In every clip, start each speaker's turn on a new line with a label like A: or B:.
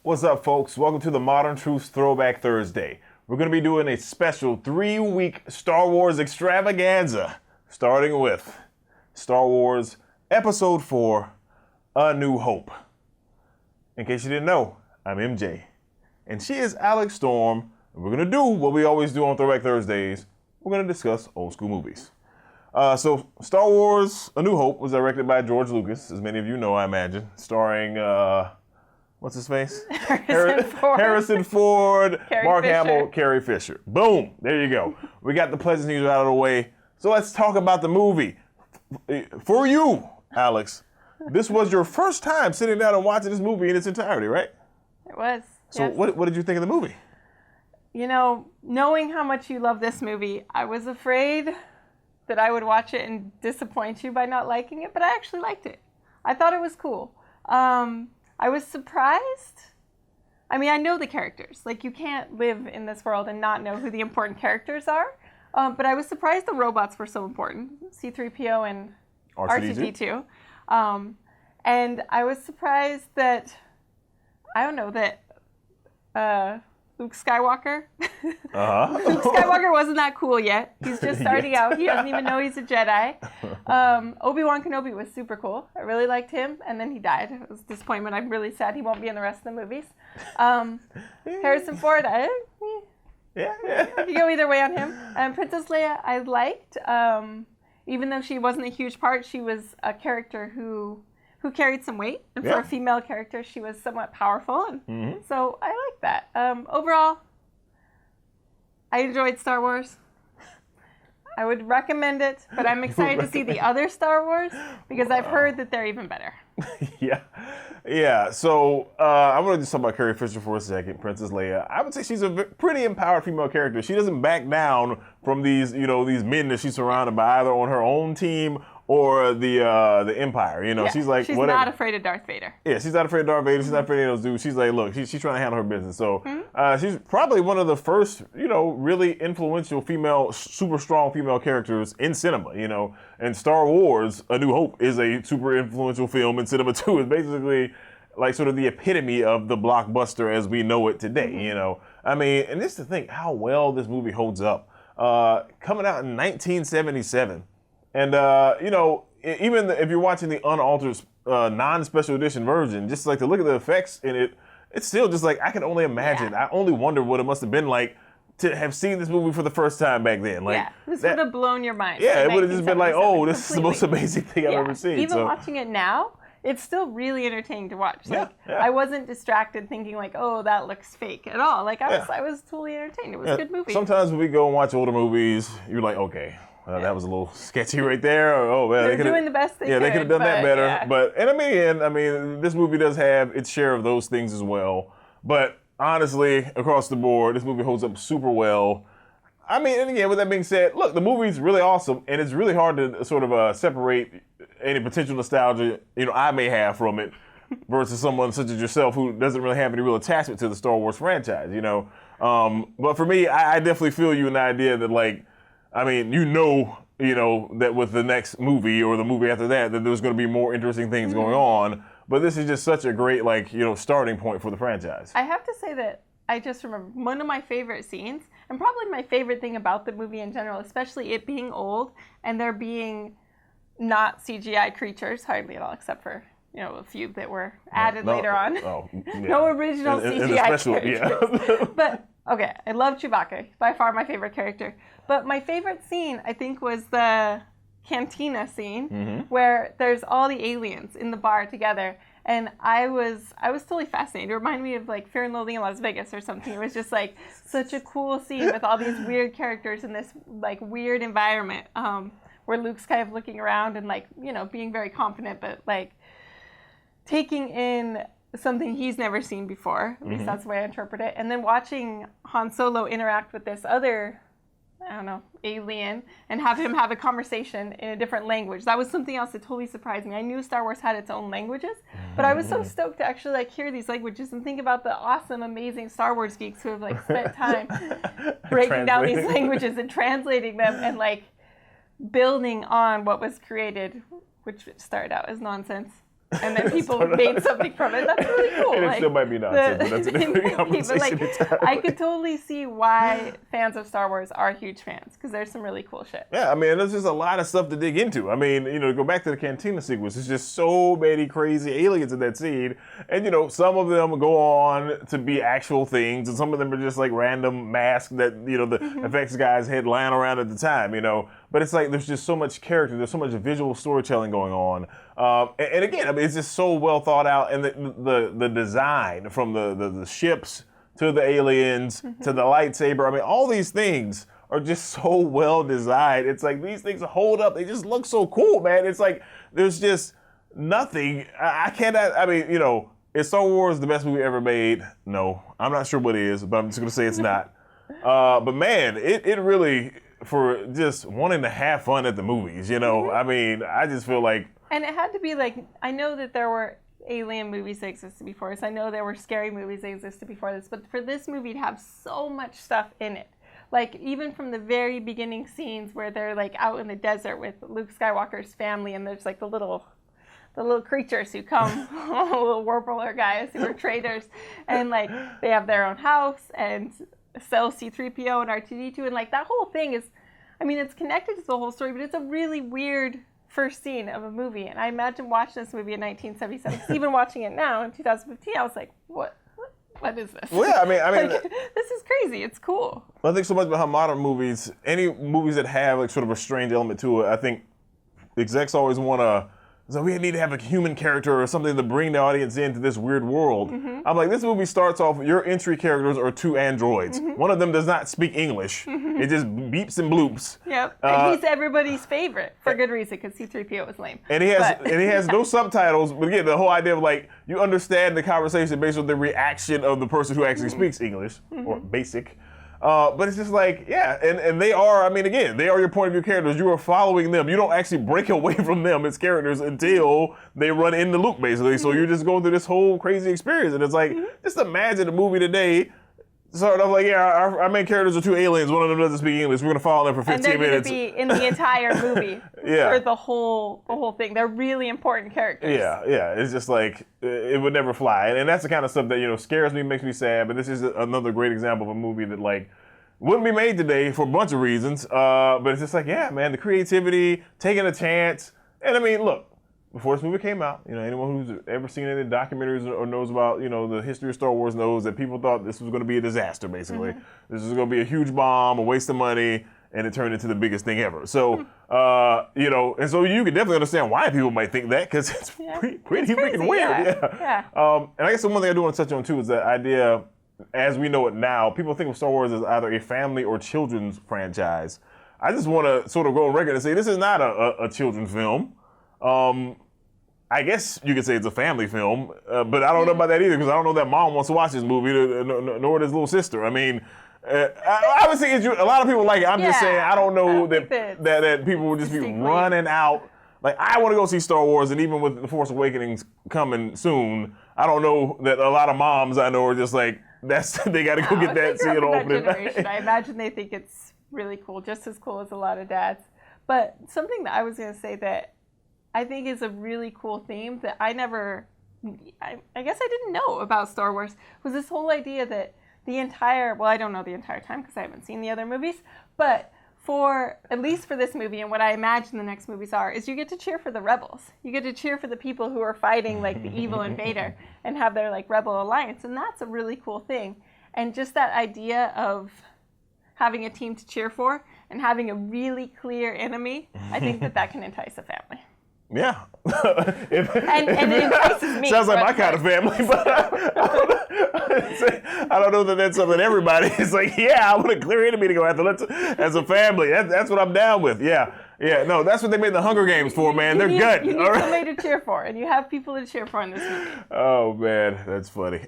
A: What's up, folks? Welcome to the Modern Truths Throwback Thursday. We're going to be doing a special 3-week Star Wars extravaganza, starting with Star Wars Episode 4, A New Hope. In case you didn't know, I'm MJ, and she is Alex Storm, and we're going to do what we always do on Throwback Thursdays. We're going to discuss old school movies. So Star Wars A New Hope was directed by George Lucas, as many of you know, I imagine, starring... what's his face? Harrison Ford, Mark Hamill, Carrie Fisher. Boom. There you go. We got the pleasant news out of the way. So let's talk about the movie. For you, Alex, this was your first time sitting down and watching this movie in its entirety, right?
B: It was.
A: So
B: yes.
A: what did you think of the movie?
B: You know, knowing how much you love this movie, I was afraid that I would watch it and disappoint you by not liking it, but I actually liked it. I thought it was cool. I was surprised. I mean, I know the characters. Like, you can't live in this world and not know who the important characters are. But I was surprised the robots were so important. C-3PO and R2-D2. And I was surprised that, I don't know, that Luke Skywalker. Luke Skywalker wasn't that cool yet. He's just starting out. He doesn't even know he's a Jedi. Obi-Wan Kenobi was super cool. I really liked him, and then he died. It was a disappointment. I'm really sad he won't be in the rest of the movies. Harrison Ford, you go either way on him. Princess Leia, I liked. Even though she wasn't a huge part, she was a character who carried some weight. And for a female character, she was somewhat powerful. And so I like that. Overall, I enjoyed Star Wars. I would recommend it, but I'm excited to see the other Star Wars because I've heard that they're even better. Yeah. So I want to just talk about Carrie Fisher for a second, Princess Leia. I would say she's a pretty empowered female character. She doesn't back down from these men that she's surrounded by, either on her own team or the Empire. She's like, she's
A: whatever.
B: Not afraid of Darth Vader. Yeah,
A: she's not afraid of Darth Vader. She's not afraid of those dudes. She's like, look, she's trying to handle her business. So she's probably one of the first, really influential super strong female characters in cinema. And Star Wars: A New Hope is a super influential film in cinema too. It's basically like sort of the epitome of the blockbuster as we know it today. I mean, and this is the thing, how well this movie holds up. Coming out in 1977. And, even if you're watching the unaltered, non-special edition version, just like to look at the effects in it, it's still just like, I can only imagine. I only wonder what it must have been like to have seen this movie for the first time back then. Like,
B: this would have blown your mind.
A: Yeah, it would have just been like, oh, this is the most amazing thing I've ever seen.
B: Even watching it now, it's still really entertaining to watch. I wasn't distracted thinking like, oh, that looks fake at all. Like, I was totally entertained. It was a good movie.
A: Sometimes when we go and watch older movies, you're like, okay. That was a little sketchy right there. Oh man,
B: they're doing the best they could.
A: Yeah, they could have done that better. Yeah. But I mean, this movie does have its share of those things as well. But honestly, across the board, this movie holds up super well. I mean, and again, with that being said, look, the movie's really awesome, and it's really hard to sort of separate any potential nostalgia I may have from it versus someone such as yourself who doesn't really have any real attachment to the Star Wars franchise. But for me, I definitely feel you in the idea that like. I mean, that with the next movie or the movie after that there's going to be more interesting things going on. But this is just such a great, starting point for the franchise.
B: I have to say that I just remember one of my favorite scenes, and probably my favorite thing about the movie in general, especially it being old and there being not CGI creatures, hardly at all, except for, a few that were added later on. No original CGI characters. But, okay, I love Chewbacca. By far my favorite character. But my favorite scene, I think, was the cantina scene where there's all the aliens in the bar together. And I was totally fascinated. It reminded me of like Fear and Loathing in Las Vegas or something. It was just like such a cool scene with all these weird characters in this like weird environment where Luke's kind of looking around and like, being very confident, but like taking in something he's never seen before. At least that's the way I interpret it. And then watching Han Solo interact with this other, alien, and have him have a conversation in a different language. That was something else that totally surprised me. I knew Star Wars had its own languages, but I was so stoked to actually like hear these languages and think about the awesome, amazing Star Wars geeks who have like spent time breaking down these languages and translating them and like building on what was created, which started out as nonsense. and then people made something from it. That's really cool.
A: And it still might be nonsense, but that's a different conversation entirely.
B: I could totally see why fans of Star Wars are huge fans, because there's some really cool shit.
A: Yeah, I mean, there's just a lot of stuff to dig into. I mean, to go back to the Cantina sequence, there's just so many crazy aliens in that scene. And, some of them go on to be actual things, and some of them are just like random masks that, the effects guys had lying around at the time, But it's like there's just so much character, there's so much visual storytelling going on. And again, I mean, it's just so well thought out, and the design from the ships to the aliens to the lightsaber. I mean, all these things are just so well designed. It's like these things hold up. They just look so cool, man. It's like there's just nothing. I cannot. I mean, is Star Wars the best movie ever made? No, I'm not sure what it is, but I'm just gonna say it's not. But man, it really, for just wanting to have fun at the movies, I mean, I just feel like.
B: And it had to be like, I know that there were alien movies that existed before this. I know there were scary movies that existed before this. But for this movie to have so much stuff in it, like even from the very beginning scenes where they're like out in the desert with Luke Skywalker's family, and there's like the little creatures who come, little warpler guys who are traders, and like they have their own house and sell C-3PO and R2-D2, and like that whole thing is, I mean, it's connected to the whole story, but it's a really weird first scene of a movie. And I imagine watching this movie in 1977, even watching it now in 2015, I was like, what is this?
A: Well, yeah, I mean,
B: like, this is crazy. It's cool.
A: I think so much about how modern movies, any movies that have like sort of a strange element to it, I think execs always want to. So we need to have a human character or something to bring the audience into this weird world. I'm like, this movie starts off, your entry characters are two androids. One of them does not speak English. It just beeps and bloops.
B: Yep, and he's everybody's favorite for good reason, because C-3PO was lame.
A: And he has no subtitles. But again, the whole idea of like, you understand the conversation based on the reaction of the person who actually speaks English or basic. But it's just like, yeah, and they are, I mean, again, they are your point of view characters. You are following them. You don't actually break away from them as characters until they run into Luke, basically. So you're just going through this whole crazy experience. And it's like, just imagine a movie today, sort of like, yeah, our main characters are two aliens. One of them doesn't speak English. We're going to follow them for 15 minutes.
B: And they're going to be in the entire movie for the whole thing. They're really important characters.
A: Yeah. It's just like, it would never fly. And that's the kind of stuff that, scares me, makes me sad. But this is another great example of a movie that, like, wouldn't be made today for a bunch of reasons. But it's just like, yeah, man, the creativity, taking a chance. And I mean, look, before this movie came out, anyone who's ever seen any documentaries or knows about, the history of Star Wars knows that people thought this was going to be a disaster, basically. This was going to be a huge bomb, a waste of money, and it turned into the biggest thing ever. So, and so you can definitely understand why people might think that, because it's pretty freaking weird.
B: Yeah.
A: And I guess the one thing I do want to touch on, too, is that idea, as we know it now, people think of Star Wars as either a family or children's franchise. I just want to sort of go on record and say this is not a children's film. I guess you could say it's a family film, but I don't know about that either, because I don't know that mom wants to watch this movie, nor does little sister. I mean, obviously, a lot of people like it. I'm just saying, I don't know that people will just be running out. Like, I want to go see Star Wars, and even with The Force Awakens coming soon, I don't know that a lot of moms I know are just like, they got to go get that, see it opening night.
B: I imagine they think it's really cool, just as cool as a lot of dads. But something that I was going to say that I think is a really cool theme that I guess I didn't know about Star Wars, was this whole idea that I don't know the entire time because I haven't seen the other movies, but at least for this movie and what I imagine the next movies are, is you get to cheer for the rebels. You get to cheer for the people who are fighting like the evil invader and have their like rebel alliance, and that's a really cool thing. And just that idea of having a team to cheer for and having a really clear enemy, I think that can entice a family.
A: Yeah.
B: and it entices me.
A: Sounds like my kind of family, but I don't know that that's something everybody is like, yeah, I want a clear enemy to go after. As a family, that's what I'm down with. Yeah. No, that's what they made the Hunger Games for, man. They're good.
B: You need somebody to cheer for, and you have people to cheer for in this movie.
A: Oh, man, that's funny.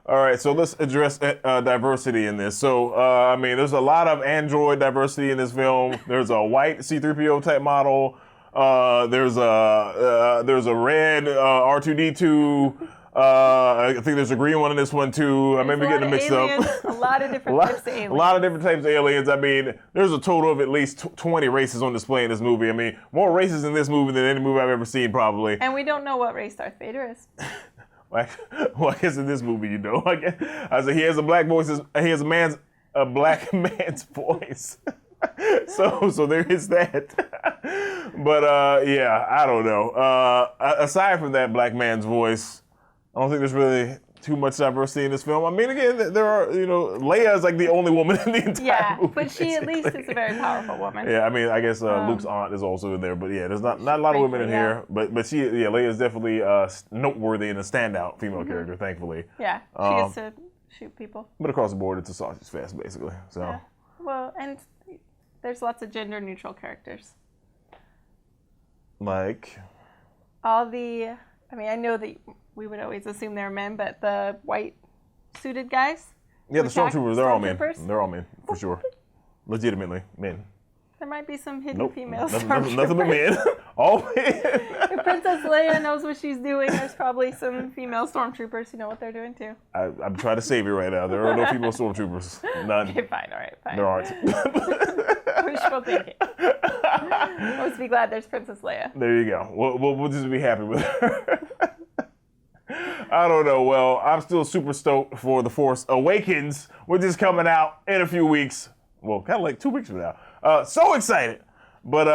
A: All right, so let's address diversity in this. So, I mean, there's a lot of android diversity in this film. There's a white C-3PO type model. There's a red R2-D2. I think there's a green one in this one too. I may be getting them mixed
B: aliens,
A: up.
B: A lot of different types of aliens.
A: A lot of different types of aliens. I mean, there's a total of at least 20 races on display in this movie. I mean, more races in this movie than any movie I've ever seen, probably.
B: And we don't know what race Darth Vader is.
A: Well, I guess in this movie, you know. I said he has a black voice. He has a black man's voice. So there is that. But yeah, I don't know. Aside from that black man's voice, I don't think there's really too much diversity in this film. I mean, again, there are, Leia is like the only woman in the entire movie.
B: But she at least is a very powerful woman.
A: Yeah, I mean, I guess Luke's aunt is also in there, but yeah, there's not a lot of women in here. But Leia is definitely noteworthy and a standout female character, thankfully.
B: Yeah, she gets to shoot people.
A: But across the board, it's a sausage fest, basically. So.
B: Yeah. Well, and there's lots of gender-neutral characters.
A: Like?
B: I know that we would always assume they're men, but the white suited guys.
A: Yeah, the stormtroopers, they're all men. They're all men, for sure. Legitimately, men.
B: There might be some hidden females.
A: Nothing but men. All men.
B: If Princess Leia knows what she's doing, there's probably some female stormtroopers who know what they're doing too.
A: I'm trying to save you right now. There are no female stormtroopers. None.
B: Okay, fine, all right, fine.
A: There aren't.
B: Wishful thinking. Let's be glad there's Princess Leia.
A: There you go. We'll just be happy with her. I don't know. Well, I'm still super stoked for The Force Awakens, which is coming out in a few weeks. Well, kind of like 2 weeks from now. So excited. But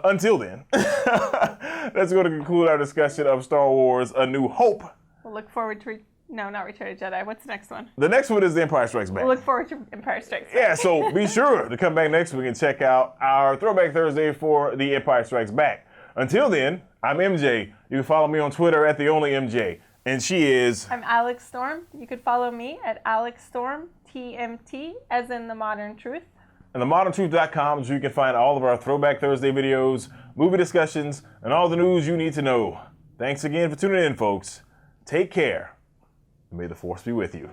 A: until then, that's going to conclude our discussion of Star Wars A New Hope.
B: We'll look forward to... No, not Return of the Jedi. What's the next one?
A: The next one is The Empire Strikes Back.
B: We'll look forward to Empire Strikes Back.
A: Yeah, so be sure to come back next week and check out our Throwback Thursday for The Empire Strikes Back. Until then, I'm MJ. You can follow me on Twitter at @TheOnlyMJ. And she is...
B: I'm Alex Storm. You could follow me at AlexStormTMT, as in The Modern Truth.
A: And themoderntruth.com is where you can find all of our Throwback Thursday videos, movie discussions, and all the news you need to know. Thanks again for tuning in, folks. Take care. May the Force be with you.